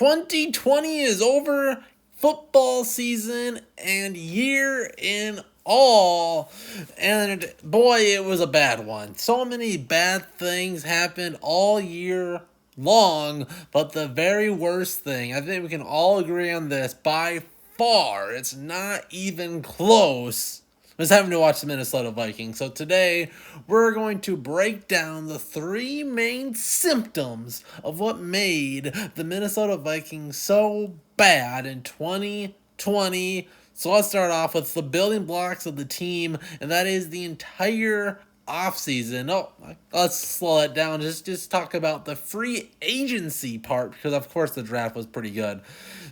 2020 is over, football season and year in all. And boy, it was a bad one. So many bad things happened all year long, but the very worst thing, I think we can all agree on this, by far, it's not even close, was having to watch the Minnesota Vikings. So today, we're going to break down the three main symptoms of what made the Minnesota Vikings so bad in 2020. So let's start off with the building blocks of the team, and that is the entire offseason. Oh, let's slow that down. Just talk about the free agency part, because of course the draft was pretty good.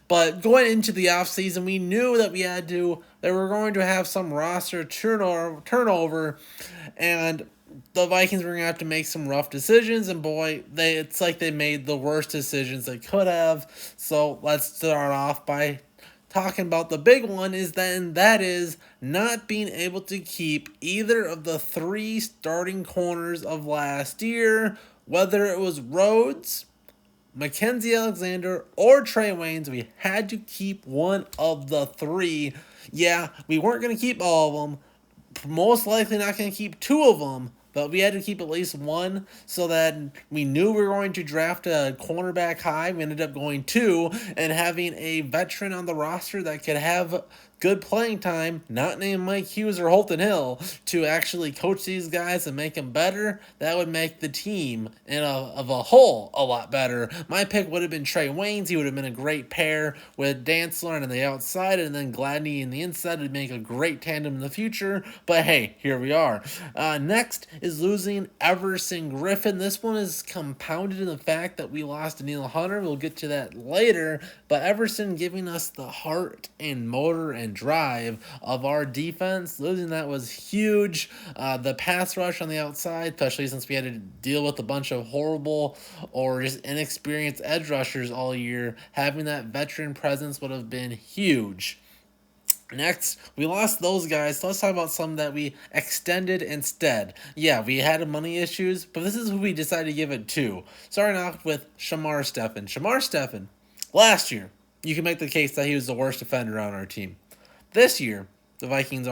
But going into the offseason, we knew that we were going to have some roster turnover, and the Vikings were going to have to make some rough decisions, and boy, it's like they made the worst decisions they could have. So let's start off by talking about the big one, that is not being able to keep either of the three starting corners of last year, whether it was Rhodes, Mackenzie Alexander, or Trey Waynes. We had to keep one of the three. Yeah, we weren't going to keep all of them. Most likely not going to keep two of them, but we had to keep at least one, so that we knew we were going to draft a cornerback high. We ended up going two, and having a veteran on the roster that could have good playing time, not named Mike Hughes or Holton Hill, to actually coach these guys and make them better. That would make the team of a whole a lot better. My pick would have been Trey Waynes. He would have been a great pair with Dantzler on the outside, and then Gladney on the inside would make a great tandem in the future. But hey, here we are. Next is losing Everson Griffin. This one is compounded in the fact that we lost Neil Hunter. We'll get to that later. But Everson giving us the heart and motor and drive of our defense. Losing that was huge. The pass rush on the outside, especially since we had to deal with a bunch of horrible or just inexperienced edge rushers all year, having that veteran presence would have been huge. Next, we lost those guys, so let's talk about some that we extended instead. Yeah, we had money issues, but this is who we decided to give it to. Starting off with Shamar Stephen. Shamar Stephen, last year, you can make the case that he was the worst defender on our team. This year, the Vikings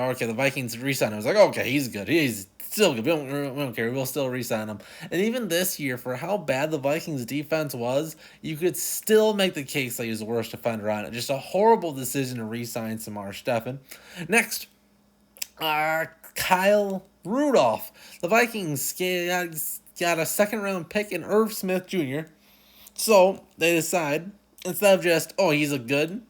re-signed him. I was like, okay, he's good. He's still good. We don't care. We'll still re-sign him. And even this year, for how bad the Vikings defense was, you could still make the case that he was the worst defender on it. Just a horrible decision to re-sign Shamar Stephen. Next, Kyle Rudolph. The Vikings got a second-round pick in Irv Smith Jr., so they decide, instead of just, he's a good,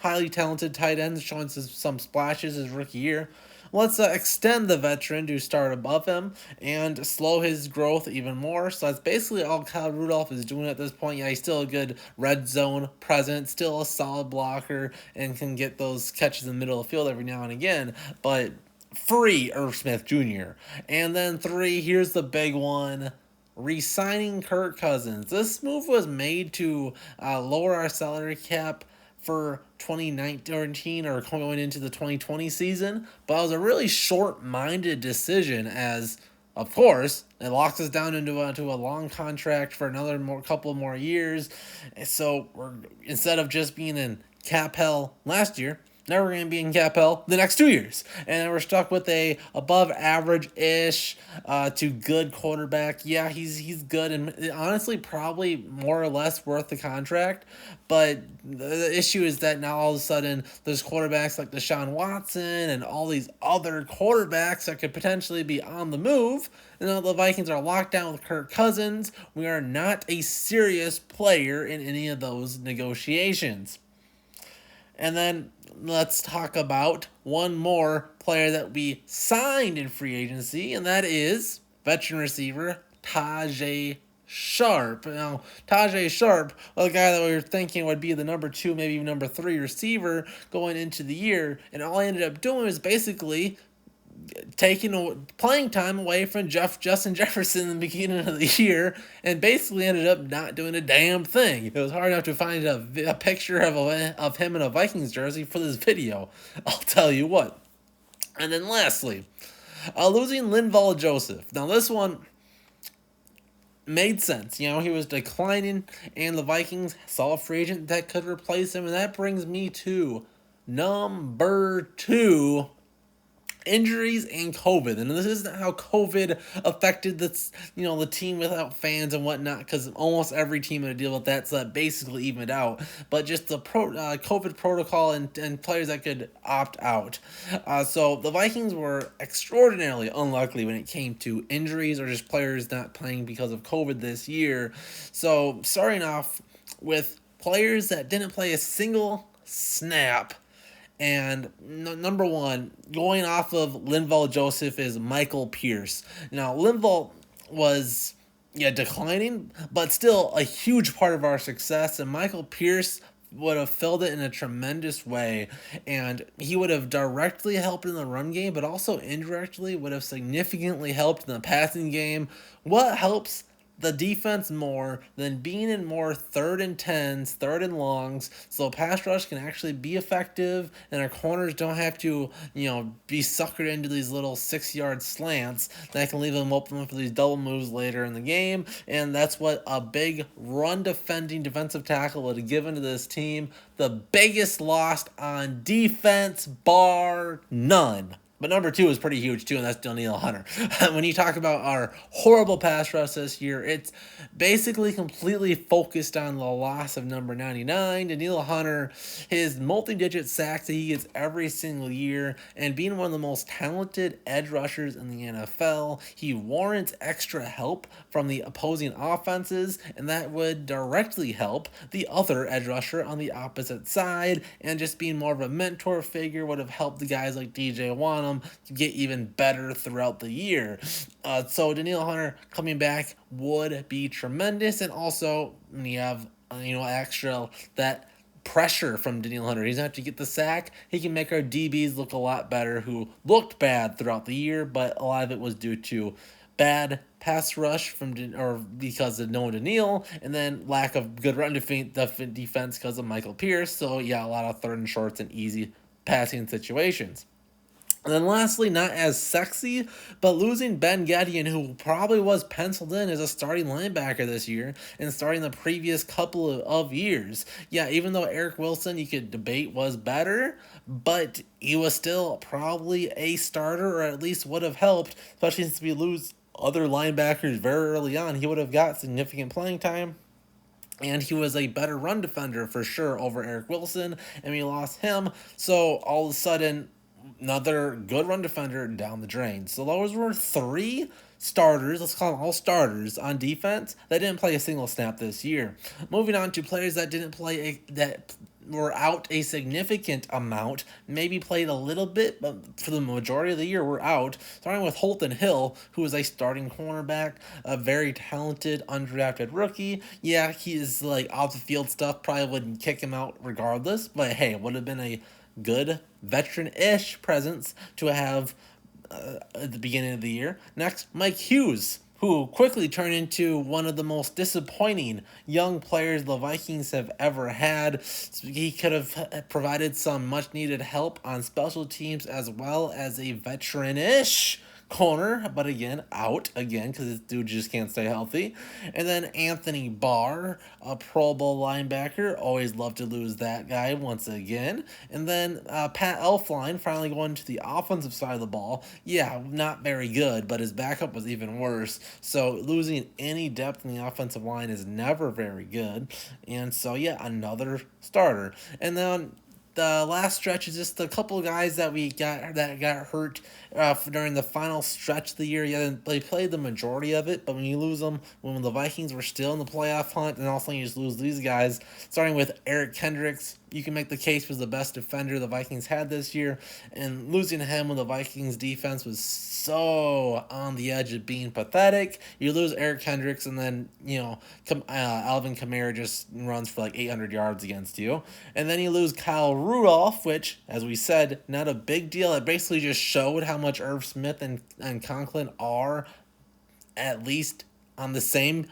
highly talented tight end showing some splashes his rookie year, let's extend the veteran to start above him and slow his growth even more. So that's basically all Kyle Rudolph is doing at this point. Yeah, he's still a good red zone presence, still a solid blocker, and can get those catches in the middle of the field every now and again, but free Irv Smith Jr. And then 3, here's the big one, re-signing Kirk Cousins. This move was made to lower our salary cap for 2019 or going into the 2020 season, but it was a really short-minded decision, as of course it locks us down into a long contract for couple more years. So instead of just being in cap hell last year, now we're going to be in cap hell the next 2 years. And we're stuck with a above average-ish to good quarterback. Yeah, he's good and honestly probably more or less worth the contract. But the issue is that now all of a sudden there's quarterbacks like Deshaun Watson and all these other quarterbacks that could potentially be on the move. And now the Vikings are locked down with Kirk Cousins. We are not a serious player in any of those negotiations. And then let's talk about one more player that we signed in free agency, and that is veteran receiver Tajae Sharpe. Now, Tajae Sharpe, the guy that we were thinking would be the number 2, maybe even number 3 receiver going into the year, and all I ended up doing was basically taking playing time away from Justin Jefferson in the beginning of the year, and basically ended up not doing a damn thing. It was hard enough to find a picture of him in a Vikings jersey for this video, I'll tell you what. And then lastly, losing Linval Joseph. Now this one, made sense. He was declining, and the Vikings saw a free agent that could replace him, and that brings me to number two, injuries and COVID. And this isn't how COVID affected the team without fans and whatnot, because almost every team had to deal with that, so that basically evened out. But just the COVID protocol and players that could opt out. So the Vikings were extraordinarily unlucky when it came to injuries or just players not playing because of COVID this year. So starting off with players that didn't play a single snap. And number one, going off of Linval Joseph, is Michael Pierce. Now, Linval was, declining, but still a huge part of our success. And Michael Pierce would have filled it in a tremendous way. And he would have directly helped in the run game, but also indirectly would have significantly helped in the passing game. What helps the defense more than being in more 3rd and 10s, 3rd and longs, so pass rush can actually be effective and our corners don't have to, be suckered into these little 6-yard slants that can leave them open for these double moves later in the game. And that's what a big run defending defensive tackle would have given to this team. The biggest loss on defense, bar none. But number two is pretty huge too, and that's Danielle Hunter. When you talk about our horrible pass rush this year, it's basically completely focused on the loss of number 99, Danielle Hunter, his multi-digit sacks that he gets every single year, and being one of the most talented edge rushers in the NFL. He warrants extra help from the opposing offenses, and that would directly help the other edge rusher on the opposite side, and just being more of a mentor figure would have helped the guys like DJ Wanham get even better throughout the year. So Danielle Hunter coming back would be tremendous, and also when you have extra that pressure from Danielle Hunter, he doesn't have to get the sack. He can make our DBs look a lot better, who looked bad throughout the year, but a lot of it was due to bad pass rush or because of Noah Danielle, and then lack of good run defense because of Michael Pierce. So yeah, a lot of 3rd and shorts and easy passing situations. And then lastly, not as sexy, but losing Ben Gedeon, who probably was penciled in as a starting linebacker this year and starting the previous couple of years. Yeah, even though Eric Wilson, you could debate, was better, but he was still probably a starter, or at least would have helped, especially since we lose other linebackers very early on. He would have got significant playing time. And he was a better run defender for sure over Eric Wilson, and we lost him. So all of a sudden, another good run defender down the drain. So those were 3 starters, let's call them all starters, on defense that didn't play a single snap this year. Moving on to players that didn't play that were out a significant amount, maybe played a little bit, but for the majority of the year were out. Starting with Holton Hill, who is a starting cornerback, a very talented undrafted rookie. Yeah, he is off the field stuff, probably wouldn't kick him out regardless, but hey, it would have been a good veteran-ish presence to have at the beginning of the year. Next, Mike Hughes, who quickly turned into one of the most disappointing young players the Vikings have ever had. He could have provided some much-needed help on special teams as well as a veteran-ish corner, but again, out again because this dude just can't stay healthy. And then Anthony Barr, a Pro Bowl linebacker. Always love to lose that guy once again. And then Pat Elflein finally going to the offensive side of the ball. Yeah, not very good, but his backup was even worse. So losing any depth in the offensive line is never very good. And so yeah, another starter. And then the last stretch is just a couple of guys that got hurt during the final stretch of the year. Yeah, they played the majority of it, but when you lose them, when the Vikings were still in the playoff hunt, and also you just lose these guys, starting with Eric Kendricks, you can make the case was the best defender the Vikings had this year, and losing him when the Vikings defense was so on the edge of being pathetic. You lose Eric Kendricks, and then Alvin Kamara just runs for 800 yards against you, and then you lose Kyle Rudolph, which, as we said, not a big deal. It basically just showed how much Irv Smith and Conklin are at least on the same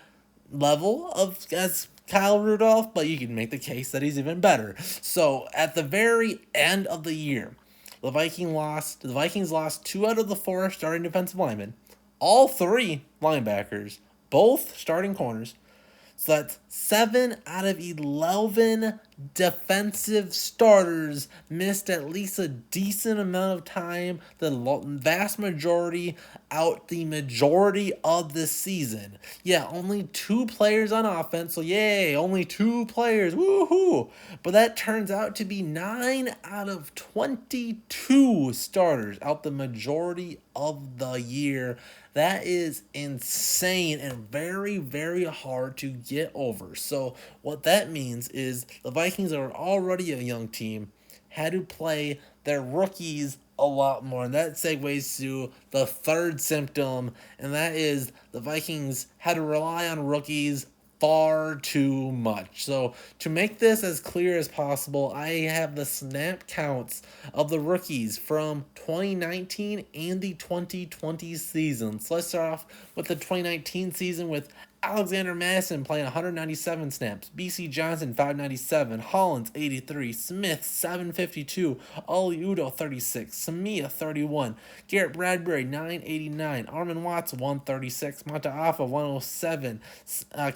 level as Kyle Rudolph, but you can make the case that he's even better. So at the very end of the year, the Vikings lost 2 out of the 4 starting defensive linemen, all 3 linebackers, both starting corners. So that's 7 out of 11 defensive starters missed at least a decent amount of time, the vast majority out the majority of the season. Yeah, only 2 players on offense, so yay, only 2 players, woohoo! But that turns out to be 9 out of 22 starters out the majority of the year. That is insane and very, very hard to get over. So, what that means is the Vikings are already a young team, had to play their rookies a lot more. And that segues to the third symptom, and that is the Vikings had to rely on rookies far too much. So, to make this as clear as possible, I have the snap counts of the rookies from 2019 and the 2020 season. So, let's start off with the 2019 season with Alexander Madison playing 197 snaps, BC Johnson 597, Hollins 83, Smith 752, Ali Udo 36, Samia 31, Garrett Bradbury 989, Armin Watts 136, Mataafa 107,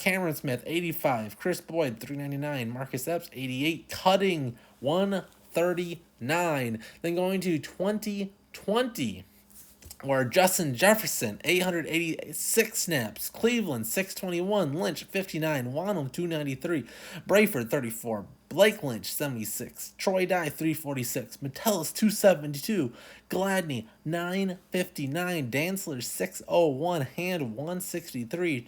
Cameron Smith 85, Chris Boyd 399, Marcus Epps 88, cutting 139. Then going to 2020. Or Justin Jefferson, 886 snaps. Cleveland, 621. Lynch, 59. Wanham, 293. Brayford, 34. Blake Lynch, 76. Troy Dye, 346. Metellus, 272. Gladney, 959. Dantzler, 601. Hand, 163.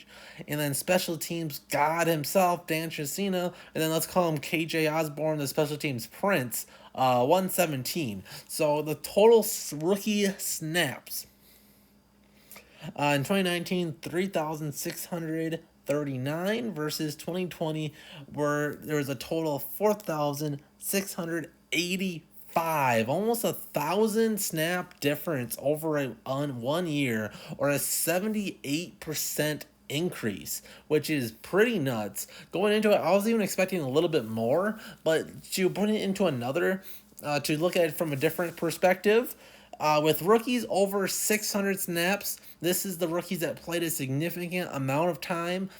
And then special teams, God himself, Dan Chesina. And then let's call him KJ Osborne, the special teams prince. 117. So the total rookie snaps in 2019, 3,639 versus 2020, where there was a total of 4,685. Almost 1,000 snap difference over on 1 year, or a 78% increase, which is pretty nuts. Going into it, I was even expecting a little bit more, but to put it into another, to look at it from a different perspective, with rookies over 600 snaps, this is the rookies that played a significant amount of time,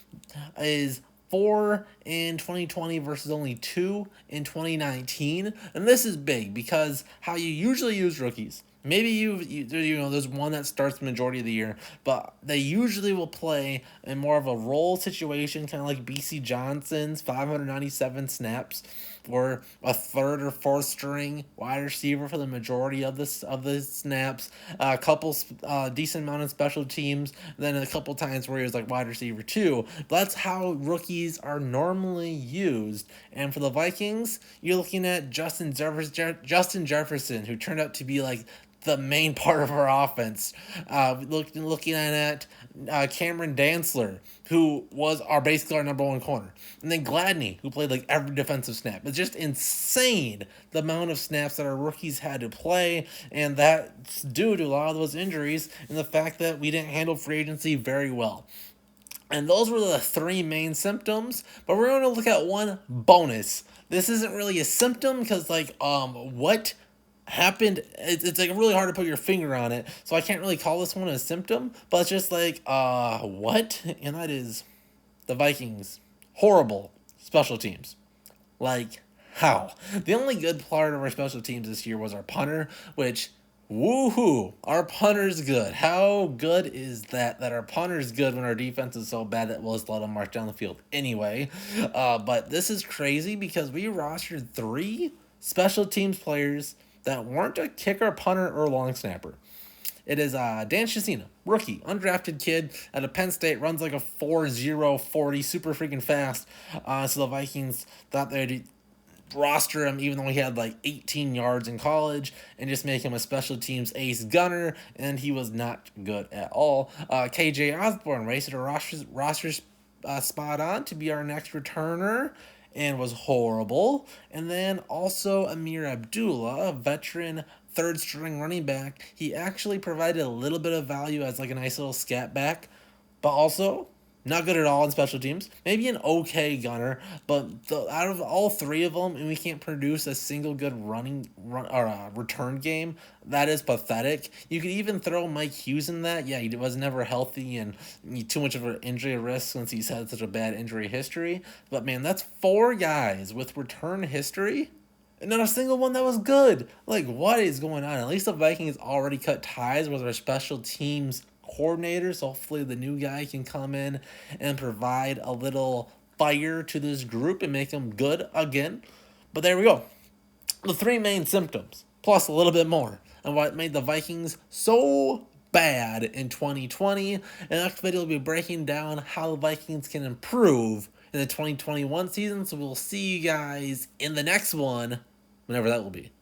is 4 in 2020 versus only 2 in 2019. And this is big because how you usually use rookies. Maybe you know there's one that starts the majority of the year, but they usually will play in more of a role situation, kind of like BC Johnson's 597 snaps, or a third or fourth string wide receiver for the majority of the snaps, a couple decent amount of special teams, then a couple times where he was like wide receiver too. But that's how rookies are normally used. And for the Vikings, you're looking at Justin Jefferson, who turned out to be like the main part of our offense. Looking at Cameron Dantzler, who was basically our number 1 corner. And then Gladney, who played like every defensive snap. It's just insane the amount of snaps that our rookies had to play, and that's due to a lot of those injuries and the fact that we didn't handle free agency very well. And those were the 3 main symptoms, but we're going to look at one bonus. This isn't really a symptom because what happened, it's like really hard to put your finger on it, so I can't really call this one a symptom, but it's just like what, and that is the Vikings horrible special teams. Like, how? The only good part of our special teams this year was our punter, which woohoo, our punter's good. How good is that our punter's good when our defense is so bad that we'll just let them march down the field anyway. But this is crazy because we rostered 3 special teams players that weren't a kicker, punter, or long snapper. It is Dan Chesina, rookie, undrafted kid out of Penn State, runs like a 4.0 40, super freaking fast. So the Vikings thought they'd roster him even though he had like 18 yards in college and just make him a special teams ace gunner, and he was not good at all. KJ Osborne raised a roster spot on to be our next returner and was horrible. And then also Amir Abdullah, a veteran 3rd string running back. He actually provided a little bit of value as like a nice little scat back, but also not good at all in special teams. Maybe an okay gunner, but out of all three of them, and we can't produce a single good return game. That is pathetic. You could even throw Mike Hughes in that. Yeah, he was never healthy and too much of an injury risk since he's had such a bad injury history. But man, that's four guys with return history and not a single one that was good. Like, what is going on? At least the Vikings already cut ties with their special teams coordinator, so hopefully the new guy can come in and provide a little fire to this group and make them good again. But there we go. The three main symptoms, plus a little bit more, and what made the Vikings so bad in 2020. And next video will be breaking down how the Vikings can improve in the 2021 season. So we'll see you guys in the next one, whenever that will be.